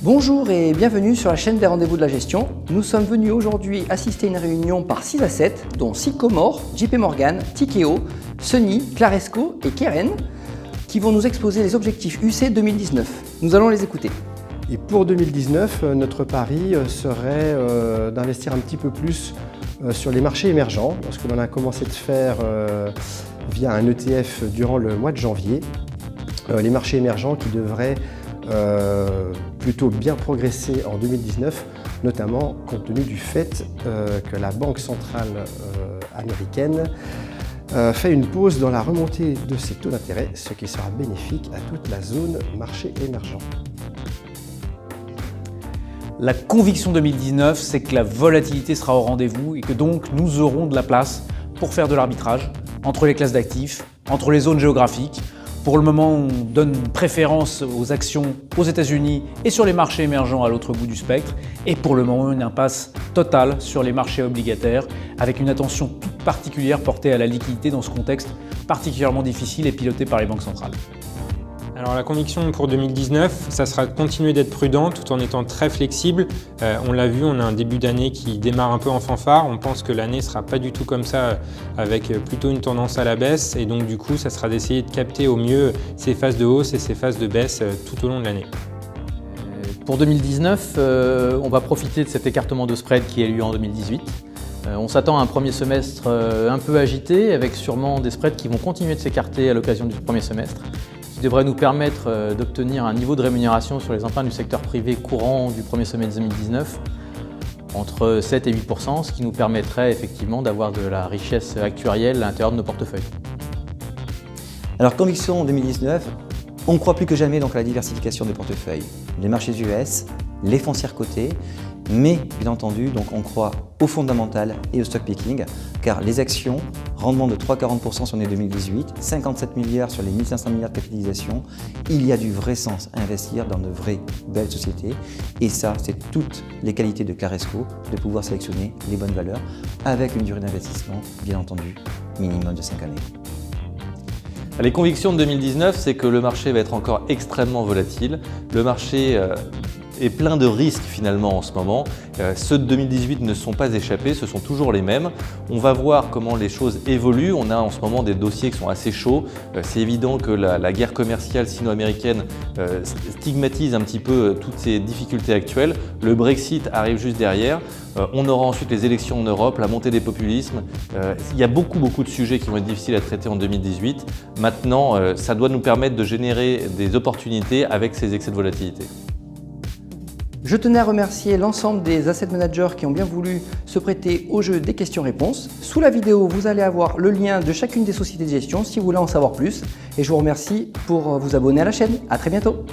Bonjour et bienvenue sur la chaîne des rendez-vous de la gestion. Nous sommes venus aujourd'hui assister à une réunion par 6 assets, dont Sycomore, JP Morgan, Tikeo, Sony, Claresco et Keren, qui vont nous exposer les objectifs UC 2019. Nous allons les écouter. Et pour 2019, notre pari serait d'investir un petit peu plus sur les marchés émergents, ce que l'on a commencé de faire via un ETF durant le mois de janvier. Les marchés émergents qui devraient plutôt bien progresser en 2019, notamment compte tenu du fait que la Banque centrale américaine fait une pause dans la remontée de ses taux d'intérêt, ce qui sera bénéfique à toute la zone marché émergent. La conviction 2019, c'est que la volatilité sera au rendez-vous et que donc nous aurons de la place pour faire de l'arbitrage entre les classes d'actifs, entre les zones géographiques. Pour le moment, on donne une préférence aux actions aux États-Unis et sur les marchés émergents à l'autre bout du spectre. Et pour le moment, une impasse totale sur les marchés obligataires avec une attention toute particulière portée à la liquidité dans ce contexte particulièrement difficile et piloté par les banques centrales. Alors la conviction pour 2019, ça sera de continuer d'être prudent tout en étant très flexible. On l'a vu, on a un début d'année qui démarre un peu en fanfare. On pense que l'année ne sera pas du tout comme ça, avec plutôt une tendance à la baisse. Et donc du coup, ça sera d'essayer de capter au mieux ces phases de hausse et ces phases de baisse tout au long de l'année. Pour 2019, on va profiter de cet écartement de spread qui a eu lieu en 2018. On s'attend à un premier semestre un peu agité, avec sûrement des spreads qui vont continuer de s'écarter à l'occasion du premier semestre, qui devrait nous permettre d'obtenir un niveau de rémunération sur les emprunts du secteur privé courant du premier semestre 2019 entre 7 et 8%, ce qui nous permettrait effectivement d'avoir de la richesse actuarielle à l'intérieur de nos portefeuilles. Alors conviction 2019, on croit plus que jamais donc à la diversification des portefeuilles, les marchés US, les foncières cotées, mais bien entendu donc on croit au fondamental et au stock picking, car les actions, rendement de 3,40% sur l'année 2018, 57 milliards sur les 1500 milliards de capitalisation, il y a du vrai sens à investir dans de vraies belles sociétés, et ça c'est toutes les qualités de Claresco, de pouvoir sélectionner les bonnes valeurs avec une durée d'investissement bien entendu minimum de 5 années. Les convictions de 2019, c'est que le marché va être encore extrêmement volatile. Le marché est plein de risques finalement en ce moment. Ceux de 2018 ne sont pas échappés, ce sont toujours les mêmes. On va voir comment les choses évoluent. On a en ce moment des dossiers qui sont assez chauds. C'est évident que la guerre commerciale sino-américaine stigmatise un petit peu toutes ces difficultés actuelles. Le Brexit arrive juste derrière. On aura ensuite les élections en Europe, la montée des populismes. Il y a beaucoup de sujets qui vont être difficiles à traiter en 2018. Maintenant, ça doit nous permettre de générer des opportunités avec ces excès de volatilité. Je tenais à remercier l'ensemble des asset managers qui ont bien voulu se prêter au jeu des questions-réponses. Sous la vidéo, vous allez avoir le lien de chacune des sociétés de gestion si vous voulez en savoir plus. Et je vous remercie pour vous abonner à la chaîne. À très bientôt.